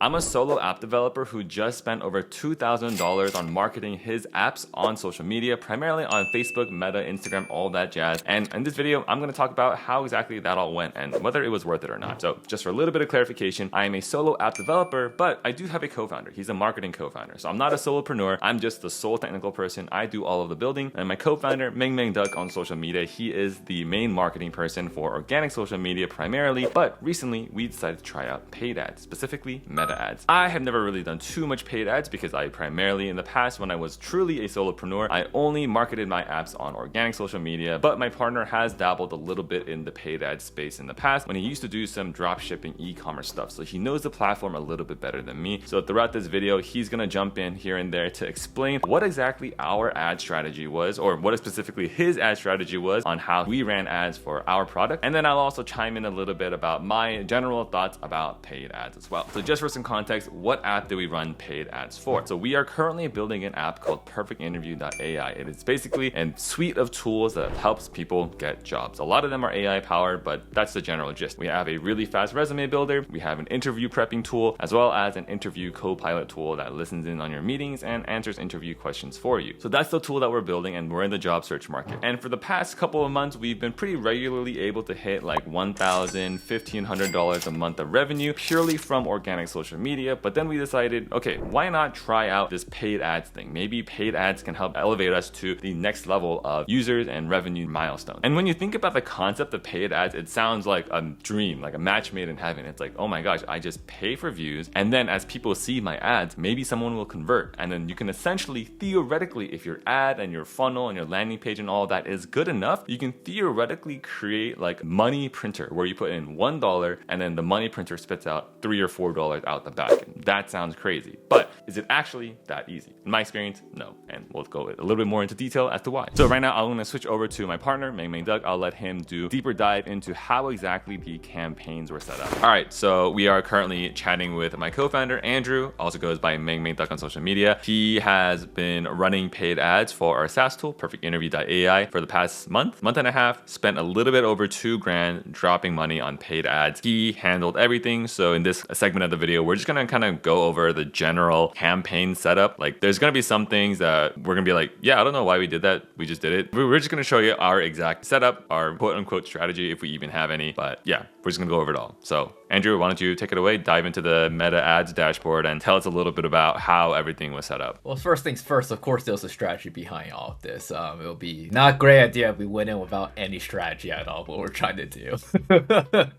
I'm a solo app developer who just spent over $2,000 on marketing his apps on social media, primarily on Facebook, Meta, Instagram, all that jazz. And in this video, I'm going to talk about how exactly that all went and whether it was worth it or not. So just for a little bit of clarification, I am a solo app developer, but I do have a co-founder. He's a marketing co-founder. So I'm not a solopreneur. I'm just the sole technical person. I do all of the building. And my co-founder, Meng Duck on social media, he is the main marketing person for organic social media primarily. But recently we decided to try out paid ads, specifically Meta ads. I have never really done too much paid ads because I primarily in the past, when I was truly a solopreneur, I only marketed my apps on organic social media. But my partner has dabbled a little bit in the paid ad space in the past when he used to do some drop shipping e-commerce stuff. So he knows the platform a little bit better than me. So throughout this video, he's gonna jump in here and there to explain what exactly our ad strategy was, or what specifically his ad strategy was on how we ran ads for our product. And then I'll also chime in a little bit about my general thoughts about paid ads as well. So just for some context, what app do we run paid ads for? So we are currently building an app called perfectinterview.ai. It is basically a suite of tools that helps people get jobs. A lot of them are AI powered, but that's the general gist. We have a really fast resume builder. We have an interview prepping tool, as well as an interview co-pilot tool that listens in on your meetings and answers interview questions for you. So that's the tool that we're building, and we're in the job search market. And for the past couple of months, we've been pretty regularly able to hit like $1,000, $1,500 a month of revenue purely from organic social media. But then we decided, okay, why not try out this paid ads thing? Maybe paid ads can help elevate us to the next level of users and revenue milestone. And when you think about the concept of paid ads, it sounds like a dream, like a match made in heaven. It's like, oh my gosh, I just pay for views, and then as people see my ads, maybe someone will convert. And then you can essentially, theoretically, if your ad and your funnel and your landing page and all that is good enough, you can theoretically create like money printer where you put in $1 and then the money printer spits out $3 or $4 out the back. And that sounds crazy, but is it actually that easy? In my experience, no. And we'll go a little bit more into detail as to why. So right now I'm going to switch over to my partner, Meng Duck. I'll let him do a deeper dive into how exactly the campaigns were set up. All right, so we are currently chatting with my co-founder, Andrew, also goes by Meng Duck on social media. He has been running paid ads for our SaaS tool, perfectinterview.ai, for the past month and a half, spent a little bit over $2,000 dropping money on paid ads. He handled everything. So in this segment of the video, we're just gonna kind of go over the general campaign setup. Like there's gonna be some things that we're gonna be like, yeah, I don't know why we did that. We just did it. We're just gonna show you our exact setup, our quote unquote strategy, if we even have any. But yeah, we're just gonna go over it all. So Andrew, why don't you take it away, dive into the Meta ads dashboard and tell us a little bit about how everything was set up. Well, first things first, of course, there's a strategy behind all of this. It'll be not a great idea if we went in without any strategy at all, what we're trying to do.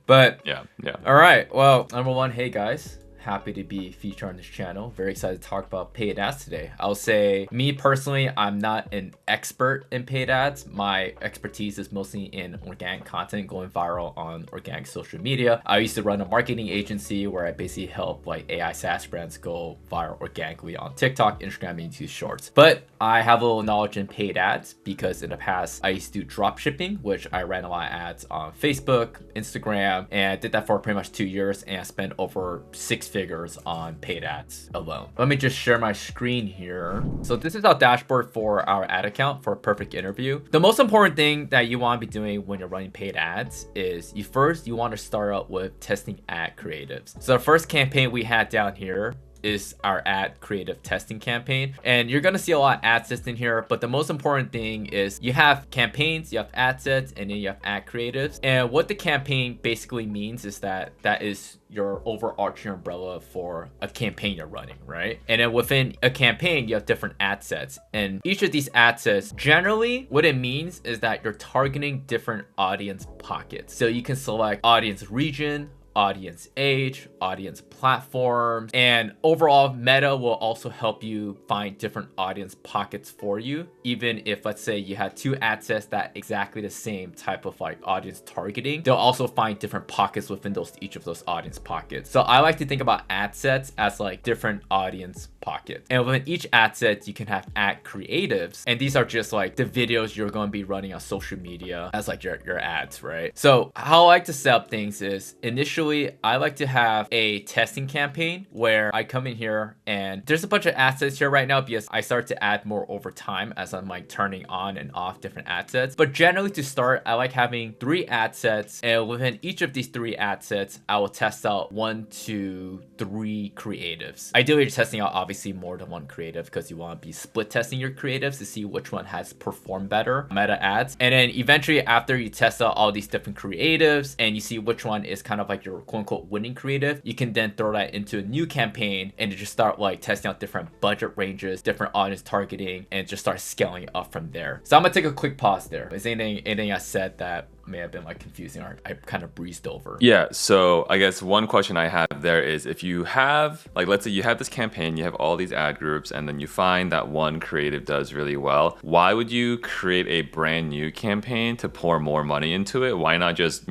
But yeah. All right. Well, number one, hey guys. Happy to be featured on this channel. Very excited to talk about paid ads today. I'll say, me personally, I'm not an expert in paid ads. My expertise is mostly in organic content going viral on organic social media. I used to run a marketing agency where I basically help like AI SaaS brands go viral organically on TikTok, Instagram, and YouTube Shorts. But I have a little knowledge in paid ads because in the past I used to do drop shipping, which I ran a lot of ads on Facebook, Instagram, and I did that for pretty much 2 years, and I spent over 6 figures on paid ads alone. Let me just share my screen here. So this is our dashboard for our ad account for Perfect Interview. The most important thing that you want to be doing when you're running paid ads is you want to start out with testing ad creatives. So the first campaign we had down here is our ad creative testing campaign. And you're gonna see a lot of ad sets in here, but the most important thing is you have campaigns, you have ad sets, and then you have ad creatives. And what the campaign basically means is that is your overarching umbrella for a campaign you're running, right? And then within a campaign, you have different ad sets. And each of these ad sets, generally, what it means is that you're targeting different audience pockets. So you can select audience region, audience age, audience platforms, and overall Meta will also help you find different audience pockets for you. Even if, let's say, you had 2 ad sets that exactly the same type of like audience targeting, they'll also find different pockets within each of those audience pockets. So I like to think about ad sets as like different audience pocket. And within each ad set, you can have ad creatives. And these are just like the videos you're going to be running on social media as like your ads, right? So how I like to set up things is initially I like to have a testing campaign where I come in here and there's a bunch of ad sets here right now because I start to add more over time as I'm like turning on and off different ad sets. But generally to start, I like having 3 ad sets, and within each of these 3 ad sets, I will test out 1 to 3 creatives. Ideally, you're testing out obviously more than 1 creative because you want to be split testing your creatives to see which one has performed better meta ads. And then eventually after you test out all these different creatives and you see which one is kind of like your quote unquote winning creative, you can then throw that into a new campaign and just start like testing out different budget ranges, different audience targeting, and just start scaling up from there. So I'm gonna take a quick pause there. Is anything I said that may have been like confusing or I kind of breezed over? Yeah, so I guess one question I have there is, if you have, like, let's say you have this campaign, you have all these ad groups, and then you find that one creative does really well, why would you create a brand new campaign to pour more money into it? Why not just,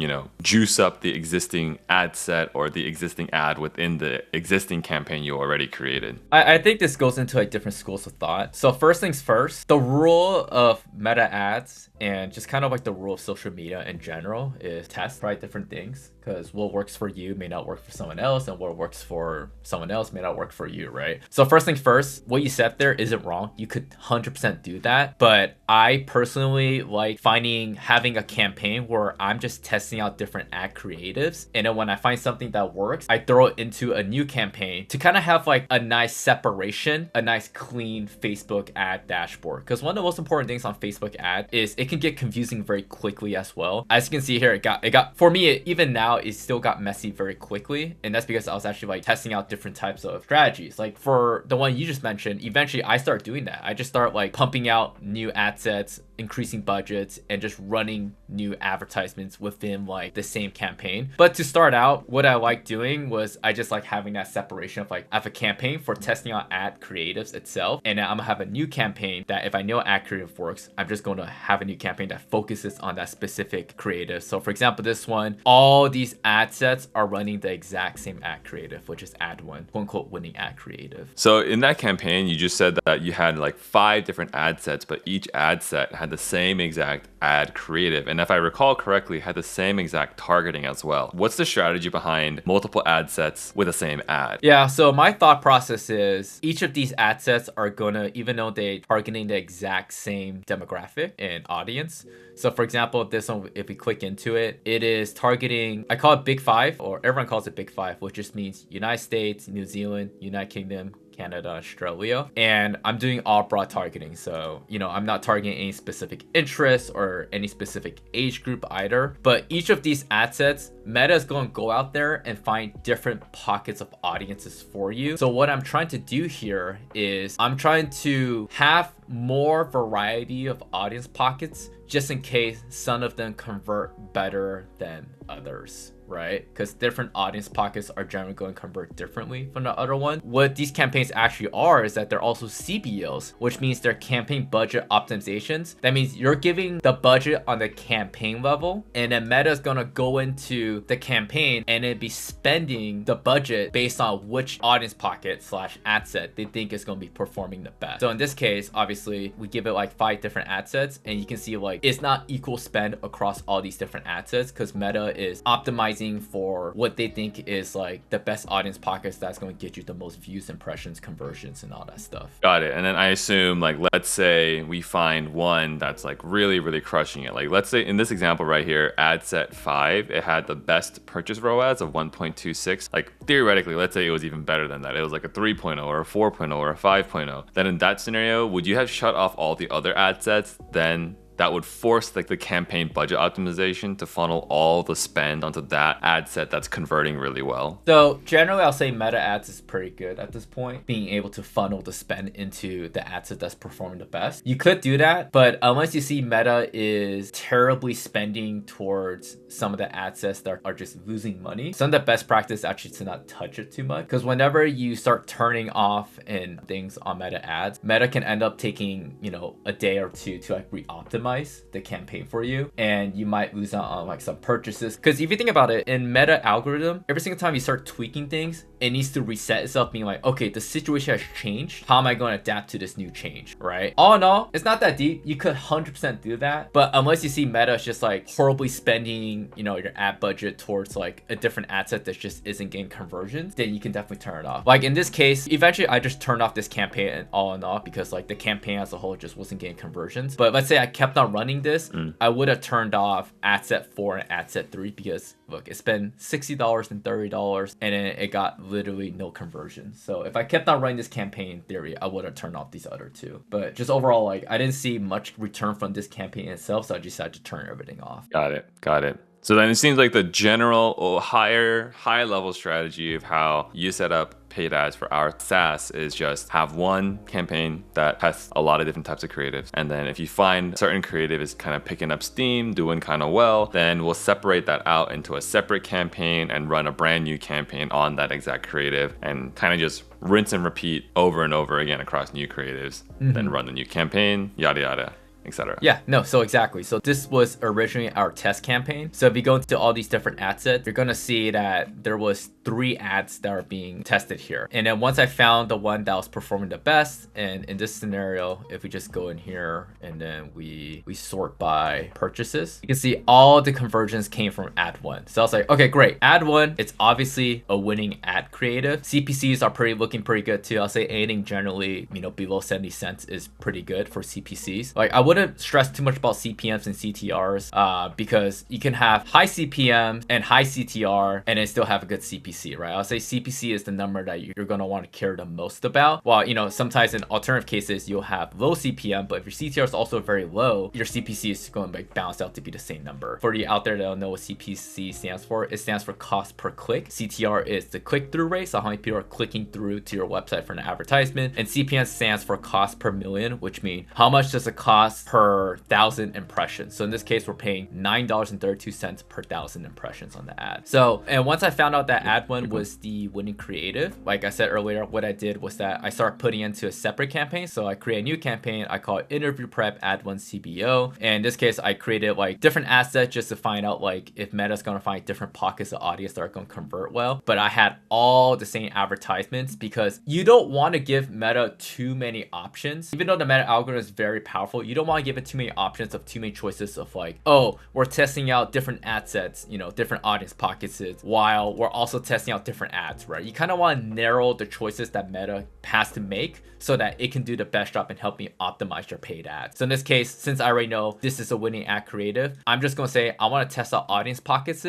juice up the existing ad set or the existing ad within the existing campaign you already created? I think this goes into like different schools of thought. So first things first, the rule of meta ads and just kind of like the rule of social media in general is test, try different things, because what works for you may not work for someone else, and what works for someone else may not work for you, right? So first things first, what you said there isn't wrong. You could 100% do that, but I personally like having a campaign where I'm just testing out different ad creatives, and then when I find something that works, I throw it into a new campaign to kind of have like a nice separation, a nice clean Facebook ad dashboard. Because one of the most important things on Facebook ad is it can get confusing very quickly as well. As you can see here, it got for me, even now it still got messy very quickly, and that's because I was actually like testing out different types of strategies. Like for the one you just mentioned, eventually I start doing that. I just start like pumping out new ad sets, increasing budgets, and just running new advertisements within like the same campaign. But to start out, what I like doing was I just like having that separation of like I have a campaign for testing out ad creatives itself, and then I'm gonna have a new campaign that if I know ad creative works, I'm just going to have a new campaign that focuses on that specific creative. So for example, this one, all these ad sets are running the exact same ad creative, which is ad one, quote unquote winning ad creative. So in that campaign, you just said that you had like 5 different ad sets, but each ad set had the same exact ad creative, and if I recall correctly, had the same exact targeting as well. What's the strategy behind multiple ad sets with the same ad? Yeah, so my thought process is each of these ad sets are gonna, even though they're targeting the exact same demographic and audience. So for example, this one, if we click into it, it is targeting, I call it Big 5, or everyone calls it Big 5, which just means United States, New Zealand, United Kingdom, Canada, Australia, and I'm doing all broad targeting. So, I'm not targeting any specific interests or any specific age group either, but each of these ad sets, Meta is going to go out there and find different pockets of audiences for you. So what I'm trying to do here is I'm trying to have more variety of audience pockets just in case some of them convert better than others, right? Because different audience pockets are generally going to convert differently from the other one. What these campaigns actually are is that they're also CBOs, which means they're campaign budget optimizations. That means you're giving the budget on the campaign level, and then Meta is going to go into the campaign and then be spending the budget based on which audience pocket / ad set they think is going to be performing the best. So in this case, obviously, we give it like 5 different ad sets, and you can see like it's not equal spend across all these different ad sets because Meta is optimizing for what they think is like the best audience pockets that's going to get you the most views, impressions, conversions, and all that stuff. Got it. And then I assume, like, let's say we find one that's like really, really crushing it. Like, let's say in this example right here, ad set 5, it had the best purchase ROAS of 1.26. Like, theoretically, let's say it was even better than that. It was like a 3.0 or a 4.0 or a 5.0. Then in that scenario, would you have shut off all the other ad sets? Then that would force like the campaign budget optimization to funnel all the spend onto that ad set that's converting really well. So generally, I'll say meta ads is pretty good at this point, being able to funnel the spend into the ad set that's performing the best. You could do that, but unless you see Meta is terribly spending towards some of the ad sets that are just losing money, some of the best practice is actually to not touch it too much, because whenever you start turning off and things on Meta ads, Meta can end up taking, a day or two to like re-optimize optimize the campaign for you, and you might lose out on like some purchases. Because if you think about it, in meta algorithm, every single time you start tweaking things, it needs to reset itself, being like, okay, the situation has changed. How am I going to adapt to this new change, right? All in all, it's not that deep. You could 100% do that, but unless you see meta is just like horribly spending, you know, your ad budget towards like a different ad set that just isn't getting conversions, then you can definitely turn it off. Like in this case, eventually I just turned off this campaign all in all because like the campaign as a whole just wasn't getting conversions. But let's say I kept on running this, I would have turned off ad set 4 and ad set 3 because look, it spent $60 and $30 and then it got literally no conversion. So if I kept on running this campaign in theory, I would have turned off these other two. But just overall, like I didn't see much return from this campaign itself, so I decided to turn everything off. Got it. So then it seems like the general or high level strategy of how you set up paid ads for our SaaS is just have one campaign that has a lot of different types of creatives. And then if you find certain creative is kind of picking up steam, doing kind of well, then we'll separate that out into a separate campaign and run a brand new campaign on that exact creative and kind of just rinse and repeat over and over again across new creatives, then run the new campaign, yada, yada, etc. Yeah, no, so exactly. So this was originally our test campaign. So if you go into all these different ad sets, you're gonna see that there was 3 ads that are being tested here. And then once I found the one that was performing the best, and in this scenario, if we just go in here and then we sort by purchases, you can see all the conversions came from ad 1. So I was like, okay, great. Ad 1, it's obviously a winning ad creative. CPCs are looking pretty good too. I'll say anything generally, you know, below 70 cents is pretty good for CPCs. Like I wouldn't stress too much about CPMs and CTRs because you can have high CPM and high CTR and then still have a good CPC, right? I'll say CPC is the number that you're going to want to care the most about. While, you know, sometimes in alternative cases, you'll have low CPM, but if your CTR is also very low, your CPC is going to like bounce out to be the same number. For you out there that don't know what CPC stands for, it stands for cost per click. CTR is the click-through rate, so how many people are clicking through to your website for an advertisement. And CPM stands for cost per million, which means how much does it cost per 1,000 impressions. So in this case, we're paying $9.32 per 1,000 impressions on the ad. So, and once I found out that ad 1 was the winning creative, like I said earlier, what I did was that I started putting into a separate campaign. So I create a new campaign. I call it interview prep ad 1 CBO. And in this case, I created like different assets just to find out like if Meta's going to find different pockets of audience that are going to convert well. But I had all the same advertisements because you don't want to give Meta too many options. Even though the Meta algorithm is very powerful, you don't want to give it too many options of too many choices of like, oh, we're testing out different ad sets, you know, different audience pockets while we're also testing out different ads, right? You kind of want to narrow the choices that Meta has to make so that it can do the best job in helping optimize your paid ads. So in this case, since I already know this is a winning ad creative, I'm just going to say I want to test out audience pockets,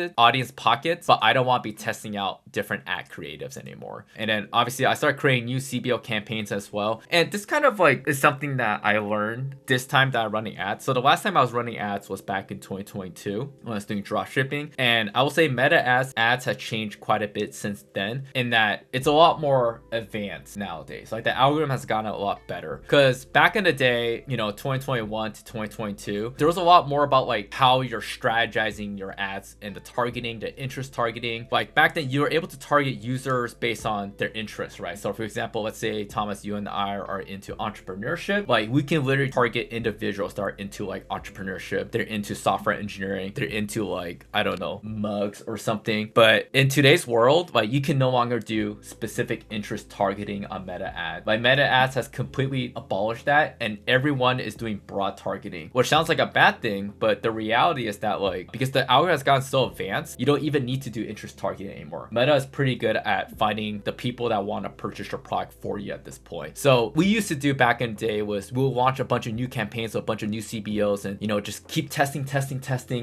but I don't want to be testing out different ad creatives anymore. And then obviously I started creating new CBO campaigns as well. And this kind of like is something that I learned this time that I'm running ads. So the last time I was running ads was back in 2022 when I was doing drop shipping. And I will say meta ads has changed quite a bit since then in that it's a lot more advanced nowadays. Like the algorithm has gotten a lot better because back in the day, you know, 2021 to 2022, there was a lot more about like how you're strategizing your ads and the targeting, the interest targeting. Like back then you were able to target users based on their interests, right? So for example, let's say Thomas, you and I are into entrepreneurship. Like we can literally target individuals that are into like entrepreneurship, they're into software engineering, they're into like, I don't know, mugs or something. But in today's world, like you can no longer do specific interest targeting on meta ads. Like meta ads has completely abolished that and everyone is doing broad targeting, which sounds like a bad thing, but the reality is that like, because the algorithm has gotten so advanced, you don't even need to do interest targeting anymore. Meta is pretty good at finding the people that want to purchase your product for you at this point. So we used to do back in the day was we'll launch a bunch of new campaigns, a bunch of new CBOs, and you know, just keep testing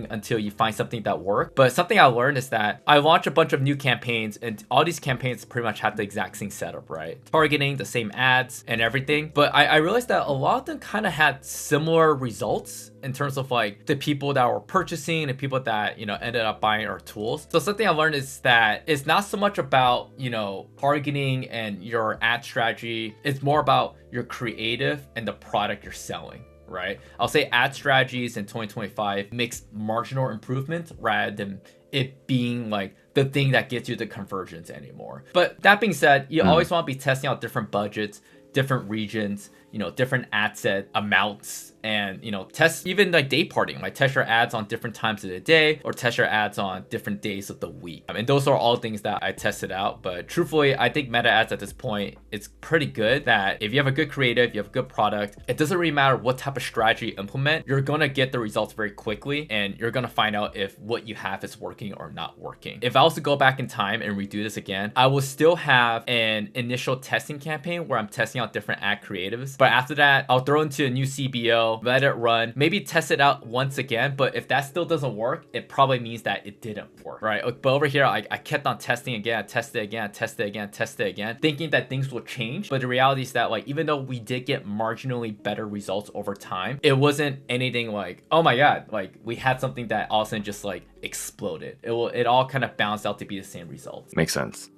until you find something that works. But something I learned is that I launched a bunch of new campaigns and all these campaigns pretty much have the exact same setup, right? Targeting the same ads and everything. But I realized that a lot of them kind of had similar results in terms of like the people that were purchasing and people that, you know, ended up buying our tools. So something I learned is that it's not so much about, you know, targeting and your ad strategy. It's more about your creative and the product you're selling, right? I'll say ad strategies in 2025 makes marginal improvement rather than it being like the thing that gets you the conversions anymore. But that being said, you always want to be testing out different budgets, different regions, different ad set amounts and, test even like day parting, like test your ads on different times of the day or test your ads on different days of the week. And those are all things that I tested out. But truthfully, I think meta ads at this point, it's pretty good that if you have a good creative, you have a good product, it doesn't really matter what type of strategy you implement, you're going to get the results very quickly and you're going to find out if what you have is working or not working. If I was to go back in time and redo this again, I will still have an initial testing campaign where I'm testing out different ad creatives. But after that, I'll throw into a new CBO, let it run, maybe test it out once again. But if that still doesn't work, it probably means that it didn't work, right? But over here, I kept on testing again, I tested again, thinking that things will change. But the reality is that like, even though we did get marginally better results over time, it wasn't anything like, oh my God, like we had something that all of a sudden just like exploded. It all kind of bounced out to be the same results. Makes sense.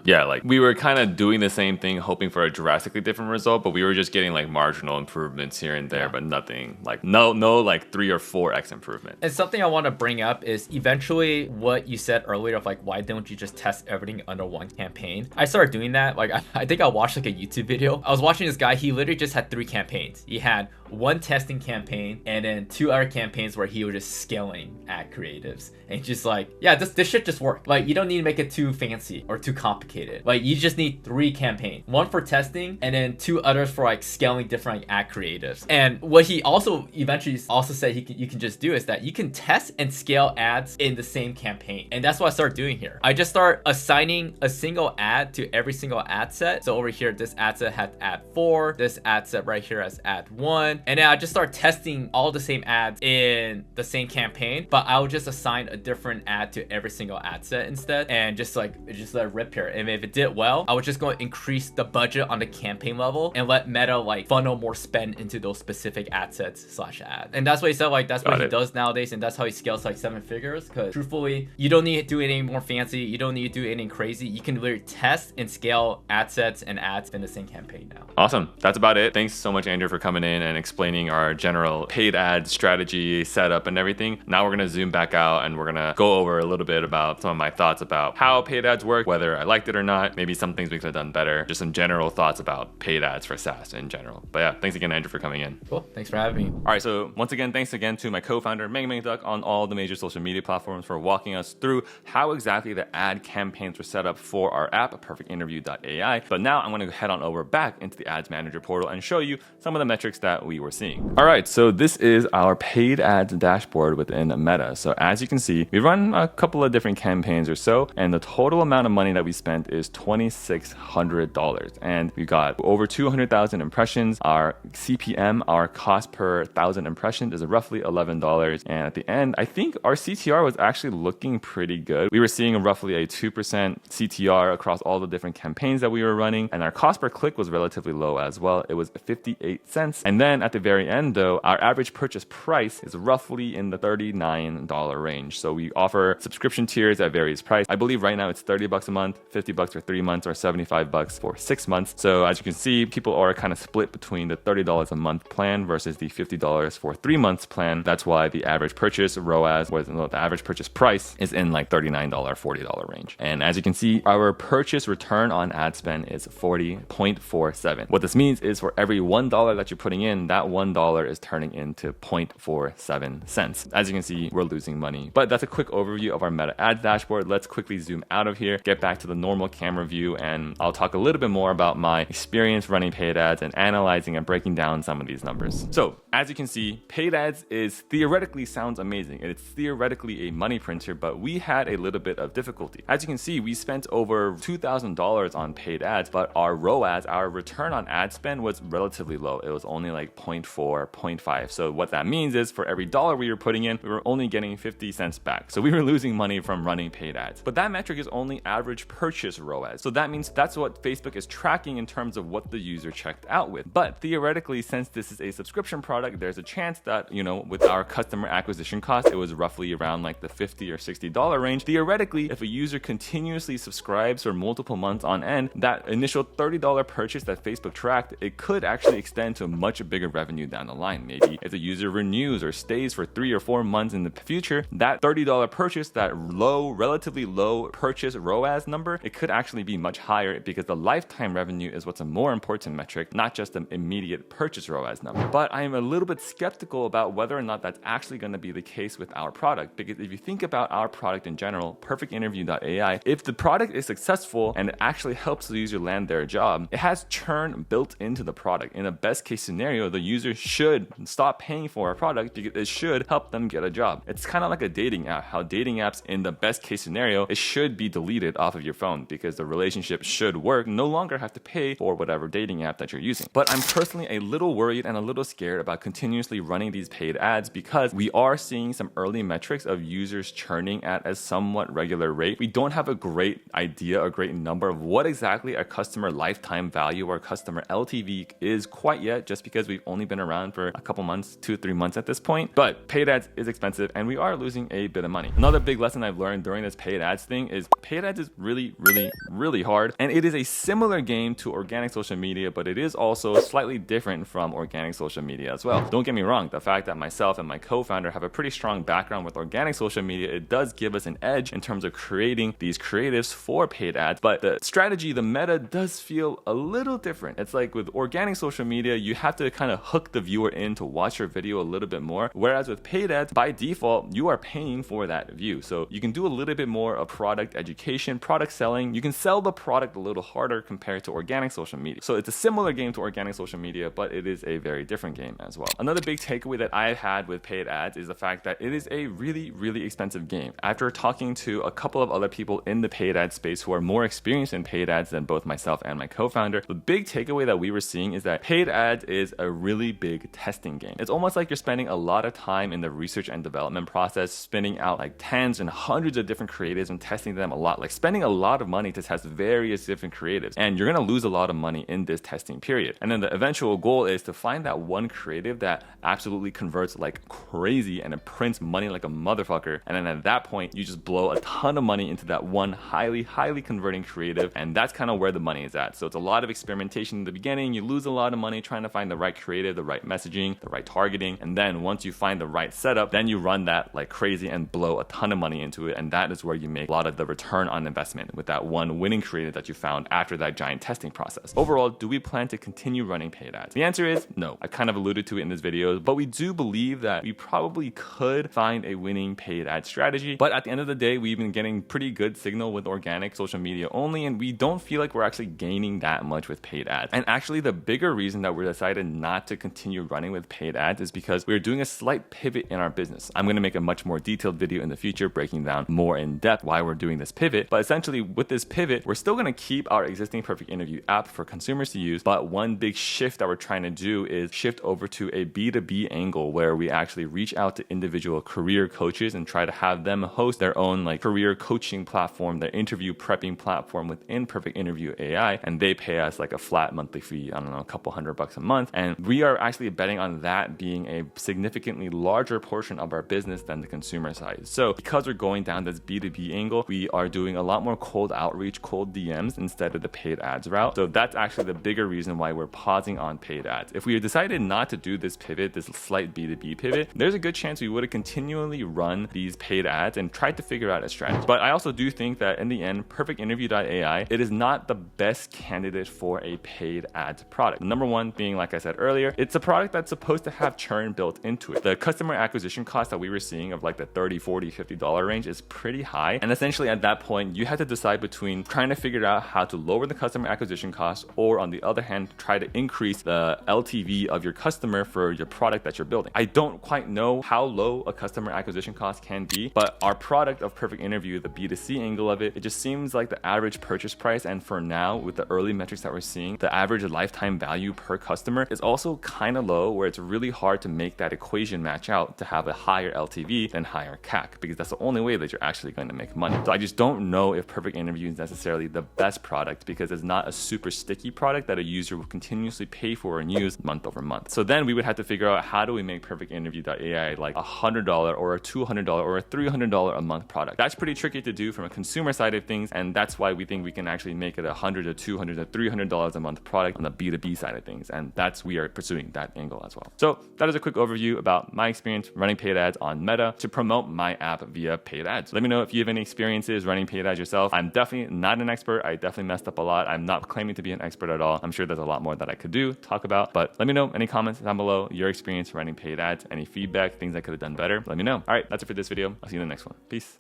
Yeah, like we were kind of doing the same thing, hoping for a drastically different result, but we were just getting like marginal improvements here and there, but nothing like no like 3 or 4x improvement. And something I want to bring up is eventually what you said earlier of like, why don't you just test everything under one campaign? I started doing that. Like I think I watched like a YouTube video. I was watching this guy, he literally just had 3 campaigns. He had one testing campaign and then 2 other campaigns where he was just scaling ad creatives. And just like, yeah, this shit just worked. Like you don't need to make it too fancy or too complicated. Like you just need 3 campaigns, 1 for testing and then 2 others for like scaling different like, ad creatives. And what he also eventually also said you can just do is that you can test and scale ads in the same campaign. And that's what I started doing here. I just start assigning a single ad to every single ad set. So over here, this ad set had ad 4, this ad set right here has ad 1. And then I just start testing all the same ads in the same campaign, but I would just assign a different ad to every single ad set instead and just let it rip here. And if it did well, I was just going to increase the budget on the campaign level and let Meta like funnel more spend into those specific ad sets / ads. And that's what he said, like that's what he does nowadays, and that's how he scales like 7 figures. Because truthfully, you don't need to do anything more fancy, you don't need to do anything crazy. You can literally test and scale ad sets and ads in the same campaign now. Awesome. That's about it. Thanks so much, Andrew, for coming in and explaining our general paid ad strategy, setup, and everything. Now we're going to zoom back out and we're going to go over a little bit about some of my thoughts about how paid ads work, whether I liked it or not, maybe some things we could have done better, just some general thoughts about paid ads for SaaS in general. But yeah, thanks again, Andrew, for coming in. Cool. Thanks for having me. All right, so once again, thanks again to my co-founder, Meng Duck, on all the major social media platforms for walking us through how exactly the ad campaigns were set up for our app, perfectinterview.ai. But now I'm going to head on over back into the Ads Manager portal and show you some of the metrics that we were seeing. All right, so this is our paid ads dashboard within Meta. So as you can see, we run a couple of different campaigns or so, and the total amount of money that we spent is $2,600. And we got over 200,000 impressions. Our CPM, our cost per 1,000 impressions, is roughly $11. And at the end, I think our CTR was actually looking pretty good. We were seeing roughly a 2% CTR across all the different campaigns that we were running. And our cost per click was relatively low as well. It was 58 cents. And then at the very end though, our average purchase price is roughly in the $39 range. So we offer subscription tiers at various price. I believe right now it's $30 a month, $50 for 3 months, or $75 for 6 months. So as you can see, people are kind of split between the $30 a month plan versus the $50 for 3 months plan. That's why the average purchase ROAS, the average purchase price, is in like $39, $40 range. And as you can see, our purchase return on ad spend is 40.47. What this means is for every $1 that you're putting in, that $1 is turning into 0.47 cents. As you can see, we're losing money. But that's a quick overview of our Meta Ads dashboard. Let's quickly zoom out of here, get back to the normal camera view, and I'll talk a little bit more about my experience running paid ads and analyzing and breaking down some of these numbers. So as you can see, paid ads is theoretically sounds amazing, and it's theoretically a money printer, but we had a little bit of difficulty. As you can see, we spent over $2,000 on paid ads, but our ROAS, our return on ad spend, was relatively low. It was only like 0.4, 0.5. So what that means is for every dollar we were putting in, we were only getting 50 cents back. So we were losing money from running paid ads. But that metric is only average purchase ROAS. So that means that's what Facebook is tracking in terms of what the user checked out with. But theoretically, since this is a subscription product, there's a chance that, with our customer acquisition cost, it was roughly around like the $50 or $60 range. Theoretically, if a user continuously subscribes for multiple months on end, that initial $30 purchase that Facebook tracked, it could actually extend to a much bigger revenue down the line. Maybe if the user renews or stays for 3 or 4 months in the future, that $30 purchase, that relatively low purchase ROAS number, it could actually be much higher because the lifetime revenue is what's a more important metric, not just the immediate purchase ROAS number. But I am a little bit skeptical about whether or not that's actually going to be the case with our product, because if you think about our product in general, perfectinterview.ai, if the product is successful and it actually helps the user land their job, it has churn built into the product. In a best case scenario, the user should stop paying for our product because it should help them get a job. It's kind of like a dating app, how dating apps in the best case scenario, it should be deleted off of your phone because the relationship should work, no longer have to pay for whatever dating app that you're using. But I'm personally a little worried and a little scared about continuously running these paid ads because we are seeing some early metrics of users churning at a somewhat regular rate. We don't have a great idea, a great number of what exactly our customer lifetime value or customer LTV is quite yet, just because we've only been around for a couple months, 2-3 months at this point. But paid ads is expensive and we are losing a bit of money. Another big lesson I've learned during this paid ads thing is paid ads is really hard. And it is a similar game to organic social media, but it is also slightly different from organic social media as well. Don't get me wrong, the fact that myself and my co-founder have a pretty strong background with organic social media, it does give us an edge in terms of creating these creatives for paid ads. But the strategy, the meta does feel a little different. It's like with organic social media, you have to kind of hook the viewer in to watch your video a little bit more. Whereas with paid ads, by default, you are paying for that view. So you can do a little bit more of product education, product selling. You can sell the product a little harder compared to organic social media. So it's a similar game to organic social media, but it is a very different game as well. Another big takeaway that I've had with paid ads is the fact that it is a really expensive game. After talking to a couple of other people in the paid ad space who are more experienced in paid ads than both myself and my co-founder, the big takeaway that we were seeing is that paid ads is a really big testing game. It's almost like you're spending a lot of time in the research and development process, spinning out like tens and hundreds of different creatives and testing them a lot, like spending a lot of money to test various different creatives. And you're going to lose a lot of money in this testing period. And then the eventual goal is to find that one creative that absolutely converts like crazy and it prints money like a motherfucker. And then at that point, you just blow a ton of money into that one highly converting creative. And that's kind of where the money is at. So it's a lot of experimentation in the beginning. You lose a lot of money trying to find the right creative, the right messaging, the right targeting. And then once you find the right setup, then you run that like crazy and blow a ton of money into it. And that is where you make a lot of the return on investment with that one winning creative that you found after that giant testing process. Overall, do we plan to continue running paid ads? The answer is no. I kind of alluded to it in this video, but we do believe that we probably could find a winning paid ad strategy. But at the end of the day, we've been getting pretty good signal with organic social media only, and we don't feel like we're actually gaining that much with paid ads. And actually, the bigger reason that we decided not to continue running with paid ads is because we're doing a slight pivot in our business. I'm going to make a much more detailed video in the future breaking down more in depth why we're doing this pivot. But essentially, with this pivot, we're still going to keep our existing Perfect Interview app for consumers to use, but one big shift that we're trying to do is shift over to a B2B angle where we actually reach out to individual career coaches and try to have them host their own like career coaching platform, their interview prepping platform within Perfect Interview AI, and they pay us like a flat monthly fee, I don't know, a couple $100 a month. And we are actually betting on that being a significantly larger portion of our business than the consumer side. So because we're going down this B2B angle, we are doing a lot more cold outreach, cold DMs instead of the paid ads route. So that's actually the bigger reason why we're pausing on paid ads. If we had decided not to do this pivot, this slight B2B pivot, there's a good chance we would have continually run these paid ads and tried to figure out a strategy. But I also do think that in the end, perfectinterview.ai, it is not the best candidate for a paid ads product. Number one being, like I said earlier, it's a product that's supposed to have churn built into it. The customer acquisition cost that we were seeing of like the $30, $40, $50 range is pretty high. And essentially at that point, you had to decide between trying to figure out how to lower the customer acquisition cost, or on the other hand, try to increase the LTV of your customer for your product that you're building. I don't quite know how low a customer acquisition cost can be, but our product of Perfect Interview, the B2C angle of it, it just seems like the average purchase price, and for now with the early metrics that we're seeing, the average lifetime value per customer is also kind of low, where it's really hard to make that equation match out to have a higher LTV than higher CAC, because that's the only way that you're actually going to make money. So I just don't know if Perfect Interview is necessarily the best product, because it's not a super sticky product that a user will continuously pay for and use month over month. So then we would have to figure out, how do we make perfectinterview.ai like $100 or a $200 or a $300 a month product? That's pretty tricky to do from a consumer side of things, and that's why we think we can actually make it $100 to $200 to $300 a month product on the B2B side of things. And that's we are pursuing that angle as well. So that is a quick overview about my experience running paid ads on Meta to promote my app via paid ads. Let me know if you have any experiences running paid ads yourself. I'm definitely not an expert. I definitely messed up a lot. I'm not claiming to be an expert at all. I'm sure there's a lot more that I could do, talk about, but let me know any comments down below, your experience running paid ads, any feedback, things I could have done better. Let me know. All right, that's it for this video. I'll see you in the next one. Peace.